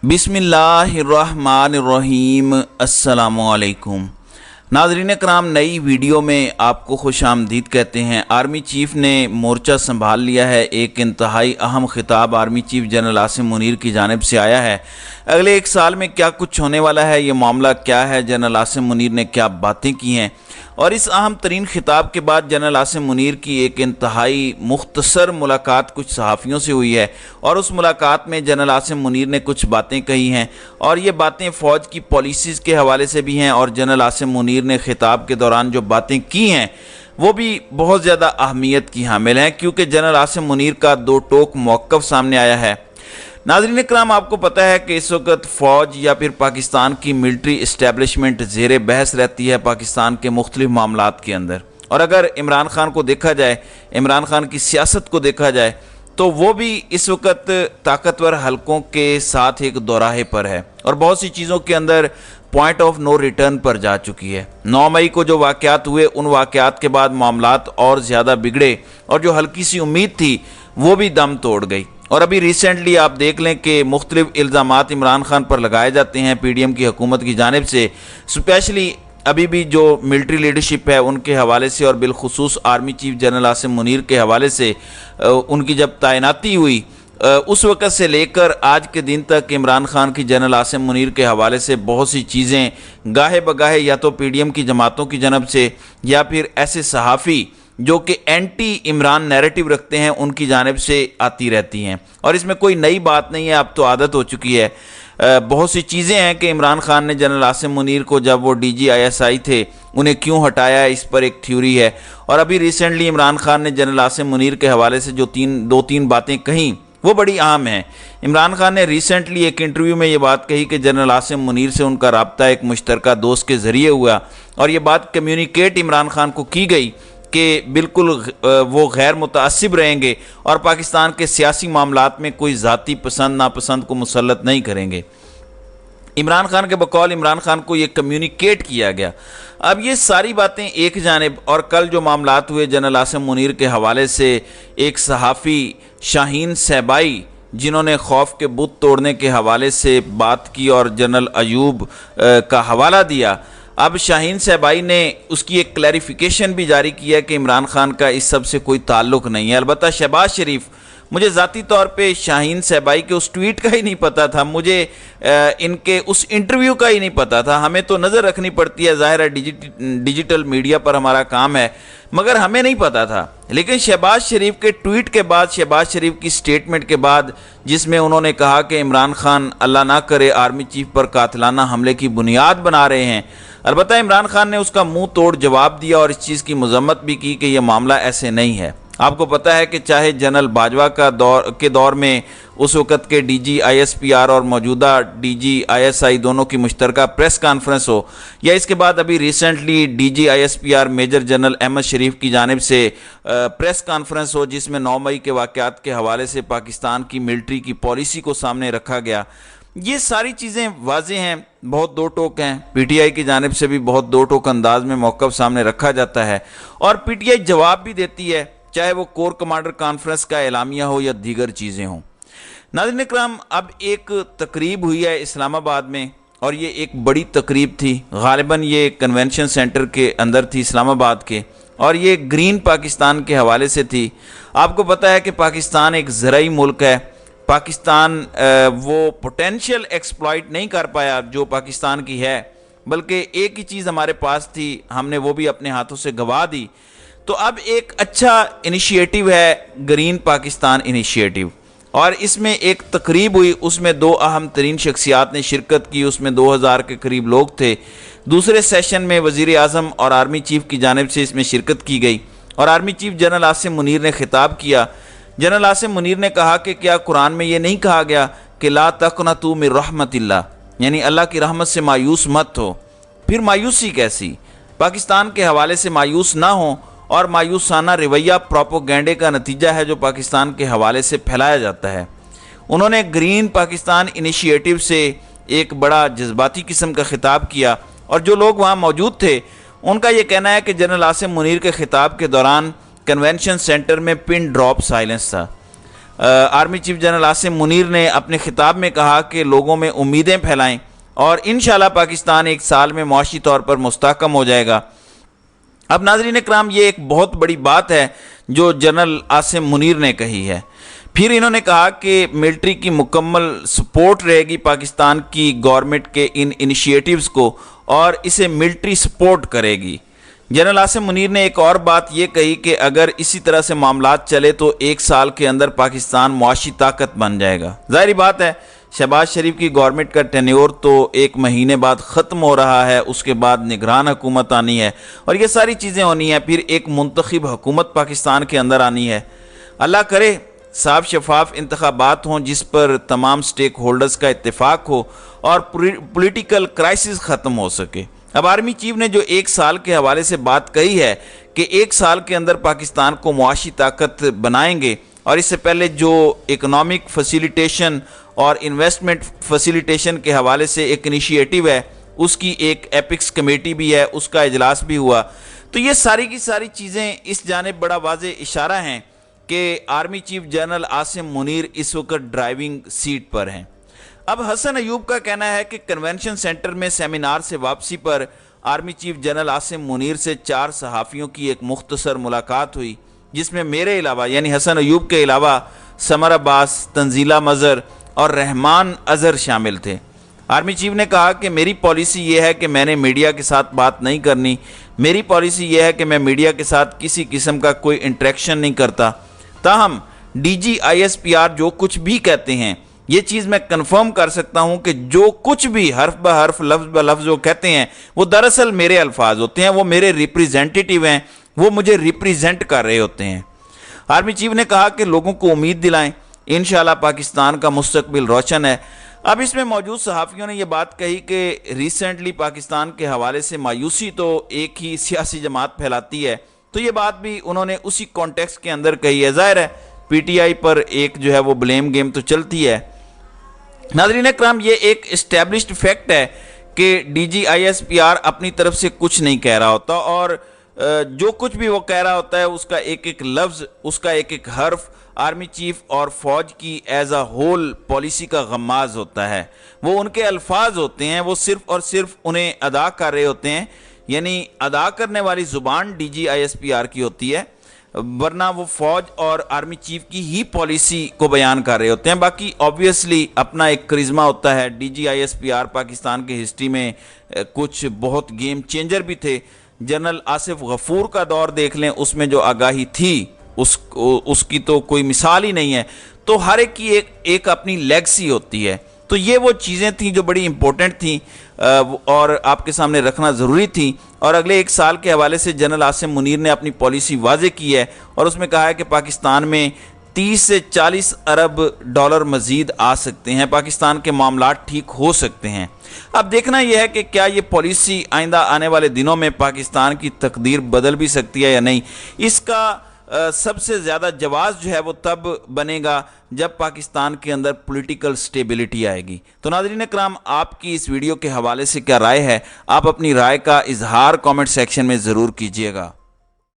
बिस्मिल्लाहिर्रहमानिर्रहीम। अस्सलामुअलैकुम। नाज़रीन कराम, नई वीडियो में आपको खुश आमदीद कहते हैं। आर्मी चीफ़ ने मोर्चा संभाल लिया है। एक इंतहाई अहम खिताब army chief general Asim Munir की जानिब से आया है। अगले एक साल में क्या कुछ होने वाला है, ये मामला क्या है, जनरल आसिम मुनीर ने क्या बातें की हैं, और इस अहम तरीन खिताब के बाद जनरल आसिम मुनीर की एक इंतहाई मुख्तसर मुलाकात कुछ सहाफ़ियों से हुई है, और उस मुलाकात में जनरल आसिम मुनीर ने कुछ बातें कही हैं, और ये बातें फ़ौज की पॉलिसीज़ के हवाले से भी हैं, और जनरल आसिम मुनीर ने खिताब के दौरान जो बातें की हैं वो भी बहुत ज़्यादा अहमियत की हामिल हैं, क्योंकि जनरल आसिम मुनीर का दो टोक मौक़िफ़ सामने आया है। नाज़रीन इकराम, आपको पता है कि इस वक्त फ़ौज या फिर पाकिस्तान की मिलिट्री इस्टेब्लिशमेंट ज़ेर बहस रहती है पाकिस्तान के मुख्तलिफ मामलात के अंदर। और अगर इमरान खान को देखा जाए, इमरान खान की सियासत को देखा जाए, तो वो भी इस वक्त ताकतवर हलकों के साथ एक दोराहे पर है और बहुत सी चीज़ों के अंदर पॉइंट ऑफ नो रिटर्न पर जा चुकी है। 9 मई को जो वाक़यात हुए, उन वाक़यात के बाद मामलात और ज़्यादा बिगड़े और जो हल्की सी उम्मीद थी वो भी दम तोड़ गई। और अभी रिसेंटली आप देख लें कि मुख्तलिफ इल्ज़ामात इमरान खान पर लगाए जाते हैं PDM की हुकूमत की जानिब से, स्पेशली अभी भी जो मिलिट्री लीडरशिप है उनके हवाले से, और बिलखुसूस army chief general Asim Munir के हवाले से उनकी जब तैनाती हुई उस वक़्त से लेकर आज के दिन तक इमरान खान की जनरल आसिम मुनीर के हवाले से बहुत सी चीज़ें गाहे बगाहे या तो PDM की जमातों की जानब से या फिर ऐसे सहाफ़ी जो कि एंटी इमरान नैरेटिव रखते हैं उनकी जानिब से आती रहती हैं। और इसमें कोई नई बात नहीं है, अब तो आदत हो चुकी है। बहुत सी चीज़ें हैं कि इमरान खान ने जनरल आसिम मुनीर को जब वो DG ISI थे उन्हें क्यों हटाया, इस पर एक थ्योरी है। और अभी रिसेंटली इमरान खान ने जनरल आसिम मुनीर के हवाले से जो दो तीन बातें कहीं वो बड़ी अहम हैं। इमरान खान ने रिसेंटली एक इंटरव्यू में ये बात कही कि जनरल आसिम मुनीर से उनका रब्ता एक मुश्तरका दोस्त के ज़रिए हुआ, और ये बात कम्युनिकेट इमरान खान को की गई कि बिल्कुल वो गैर मुतअस्सिब रहेंगे और पाकिस्तान के सियासी मामलात में कोई ज़ाती पसंद नापसंद को मुसल्लत नहीं करेंगे। इमरान खान के बकौल इमरान खान को ये कम्युनिकेट किया गया। अब ये सारी बातें एक जानिब, और कल जो मामलात हुए जनरल आसिम मुनीर के हवाले से, एक सहाफ़ी शाहीन सहबाई जिन्होंने खौफ के बुत तोड़ने के हवाले से बात की और जनरल अयूब का हवाला दिया, अब शाहीन सहबाई ने उसकी एक क्लैरिफिकेशन भी जारी किया कि इमरान खान का इस सब से कोई ताल्लुक़ नहीं है। अलबत्ता शहबाज शरीफ, मुझे ज़ाती तौर पे शाहीन सहबाई के उस ट्वीट का ही नहीं पता था, मुझे इनके उस इंटरव्यू का ही नहीं पता था। हमें तो नज़र रखनी पड़ती है, ज़ाहिर है डिजिटल मीडिया पर हमारा काम है, मगर हमें नहीं पता था। लेकिन शहबाज शरीफ के ट्वीट के बाद, शहबाज शरीफ की स्टेटमेंट के बाद, जिसमें उन्होंने कहा कि इमरान खान अल्लाह ना करे आर्मी चीफ पर कातिलाना हमले की बुनियाद बना रहे हैं, अलबत्ता इमरान खान ने उसका मुंह तोड़ जवाब दिया और इस चीज़ की मजम्मत भी की कि यह मामला ऐसे नहीं है। आपको पता है कि चाहे जनरल बाजवा का दौर में उस वक़्त के DG ISPR और मौजूदा DG ISI दोनों की मुश्तरका प्रेस कॉन्फ्रेंस हो, या इसके बाद अभी recently DG ISPR major general Ahmed Sharif की जानिब से प्रेस कॉन्फ्रेंस हो, जिसमें 9 मई के वाक़यात के हवाले से पाकिस्तान की मिलिट्री की पॉलिसी को सामने रखा गया। ये सारी चीज़ें वाज़ेह हैं, बहुत दो टोक हैं। PTI की जानिब से भी बहुत दो टोक अंदाज में मौक़िफ़ सामने रखा जाता है, और PTI जवाब भी देती है, चाहे वो कोर कमांडर कॉन्फ्रेंस का एलामिया हो या दीगर चीज़ें हों। नाज़रीन इकराम, अब एक तकरीब हुई है इस्लामाबाद में, और ये एक बड़ी तकरीब थी। गालिबन ये कन्वेंशन सेंटर के अंदर थी इस्लामाबाद के, और ये ग्रीन पाकिस्तान के हवाले से थी। आपको पता है कि पाकिस्तान एक ज़राई मुल्क है। पाकिस्तान वो पोटेंशियल एक्सप्लॉइट नहीं कर पाया जो पाकिस्तान की है, बल्कि एक ही चीज़ हमारे पास थी, हमने वो भी अपने हाथों से गंवा दी। तो अब एक अच्छा इनिशिएटिव है ग्रीन पाकिस्तान इनिशिएटिव, और इसमें एक तकरीब हुई, उसमें 2 अहम तरीन शख्सियात ने शिरकत की, उसमें 2000 के करीब लोग थे। दूसरे सेशन में वज़ीर आज़म और आर्मी चीफ़ की जानिब से इसमें शिरकत की गई, और army chief general Asim Munir ने खिताब किया। जनरल आसिम मुनीर ने कहा कि क्या कुरान में ये नहीं कहा गया कि ला तक़नतू मिन रहमतिल्लाह, यानी अल्लाह की रहमत से मायूस मत हो। फिर मायूसी कैसी? पाकिस्तान के हवाले से मायूस ना हो, और मायूसाना रवैया प्रोपोगेंडे का नतीजा है जो पाकिस्तान के हवाले से फैलाया जाता है। उन्होंने ग्रीन पाकिस्तान इनिशिएटिव से एक बड़ा जज्बाती किस्म का खिताब किया, और जो लोग वहाँ मौजूद थे उनका ये कहना है कि जनरल आसिम मुनीर के खिताब के दौरान कन्वेंशन सेंटर में पिन ड्रॉप साइलेंस था। Army chief general Asim Munir نے اپنے خطاب میں کہا کہ لوگوں میں امیدیں پھیلائیں اور انشاءاللہ پاکستان ایک سال میں معاشی طور پر مستحکم ہو جائے گا۔ اب ناظرین اکرام، یہ ایک بہت بڑی بات ہے جو جنرل عاصم منیر نے کہی ہے۔ پھر انہوں نے کہا کہ ملٹری کی مکمل سپورٹ رہے گی پاکستان کی گورنمنٹ کے ان انیشیٹیوز کو، اور اسے ملٹری سپورٹ کرے گی۔ جنرل عاصم منیر نے ایک اور بات یہ کہی کہ اگر اسی طرح سے معاملات چلے تو ایک سال کے اندر پاکستان معاشی طاقت بن جائے گا۔ ظاہری بات ہے، شہباز شریف کی گورنمنٹ کا ٹینیور تو 1 مہینے بعد ختم ہو رہا ہے، اس کے بعد نگران حکومت آنی ہے اور یہ ساری چیزیں ہونی ہیں، پھر ایک منتخب حکومت پاکستان کے اندر آنی ہے۔ اللہ کرے صاف شفاف انتخابات ہوں جس پر تمام سٹیک ہولڈرز کا اتفاق ہو اور پولیٹیکل کرائسس ختم ہو سکے۔ اب آرمی چیف نے جو 1 سال کے حوالے سے بات کہی ہے کہ 1 سال کے اندر پاکستان کو معاشی طاقت بنائیں گے، اور اس سے پہلے جو اکنامک فیسیلیٹیشن اور انویسٹمنٹ فیسیلیٹیشن کے حوالے سے ایک انیشیٹو ہے، اس کی ایک ایپکس کمیٹی بھی ہے، اس کا اجلاس بھی ہوا، تو یہ ساری کی ساری چیزیں اس جانب بڑا واضح اشارہ ہیں کہ army chief general Asim Munir اس وقت ڈرائیونگ سیٹ پر ہیں۔ اب حسن ایوب کا کہنا ہے کہ کنونشن سینٹر میں سیمینار سے واپسی پر army chief general Asim Munir سے 4 صحافیوں کی ایک مختصر ملاقات ہوئی، جس میں میرے علاوہ یعنی حسن ایوب کے علاوہ سمر عباس، تنزیلہ مظہر اور رحمان اظہر شامل تھے۔ آرمی چیف نے کہا کہ میری پالیسی یہ ہے کہ میں نے میڈیا کے ساتھ بات نہیں کرنی، میری پالیسی یہ ہے کہ میں میڈیا کے ساتھ کسی قسم کا کوئی انٹریکشن نہیں کرتا۔ تاہم D G I S P R جو کچھ بھی کہتے ہیں، یہ چیز میں کنفرم کر سکتا ہوں کہ جو کچھ بھی حرف بہ حرف لفظ بہ لفظ جو کہتے ہیں وہ دراصل میرے الفاظ ہوتے ہیں، وہ میرے ریپریزنٹیٹیو ہیں، وہ مجھے ریپریزنٹ کر رہے ہوتے ہیں۔ آرمی چیف نے کہا کہ لوگوں کو امید دلائیں، انشاءاللہ پاکستان کا مستقبل روشن ہے۔ اب اس میں موجود صحافیوں نے یہ بات کہی کہ ریسنٹلی پاکستان کے حوالے سے مایوسی تو ایک ہی سیاسی جماعت پھیلاتی ہے، تو یہ بات بھی انہوں نے اسی کانٹیکسٹ کے اندر کہی ہے۔ ظاہر ہے پی ٹی آئی پر ایک جو ہے وہ بلیم گیم تو چلتی ہے۔ ناظرین اکرام، یہ ایک اسٹیبلشڈ فیکٹ ہے کہ D G I S P R اپنی طرف سے کچھ نہیں کہہ رہا ہوتا، اور جو کچھ بھی وہ کہہ رہا ہوتا ہے اس کا ایک ایک لفظ، اس کا ایک ایک حرف آرمی چیف اور فوج کی ایز اے ہول پالیسی کا غماز ہوتا ہے۔ وہ ان کے الفاظ ہوتے ہیں، وہ صرف اور صرف انہیں ادا کر رہے ہوتے ہیں، یعنی ادا کرنے والی زبان D G I S P R کی ہوتی ہے، ورنہ وہ فوج اور آرمی چیف کی ہی پالیسی کو بیان کر رہے ہوتے ہیں۔ باقی آبویسلی اپنا ایک کرزما ہوتا ہے۔ D G I S P R Pakistan کے ہسٹری میں کچھ بہت گیم چینجر بھی تھے۔ جنرل آصف غفور کا دور دیکھ لیں، اس میں جو آگاہی تھی اس کی تو کوئی مثال ہی نہیں ہے۔ تو ہر ایک کی ایک اپنی لیگسی ہوتی ہے، تو یہ وہ چیزیں تھیں جو بڑی امپورٹنٹ تھیں اور آپ کے سامنے رکھنا ضروری تھی۔ اور اگلے 1 سال کے حوالے سے جنرل عاصم منیر نے اپنی پالیسی واضح کی ہے، اور اس میں کہا ہے کہ پاکستان میں 30 سے 40 ارب ڈالر مزید آ سکتے ہیں، پاکستان کے معاملات ٹھیک ہو سکتے ہیں۔ اب دیکھنا یہ ہے کہ کیا یہ پالیسی آئندہ آنے والے دنوں میں پاکستان کی تقدیر بدل بھی سکتی ہے یا نہیں۔ اس کا سب سے زیادہ جواز جو ہے وہ تب بنے گا جب پاکستان کے اندر پولیٹیکل سٹیبلٹی آئے گی۔ تو ناظرین اکرام، آپ کی اس ویڈیو کے حوالے سے کیا رائے ہے؟ آپ اپنی رائے کا اظہار کامنٹ سیکشن میں ضرور کیجیے گا۔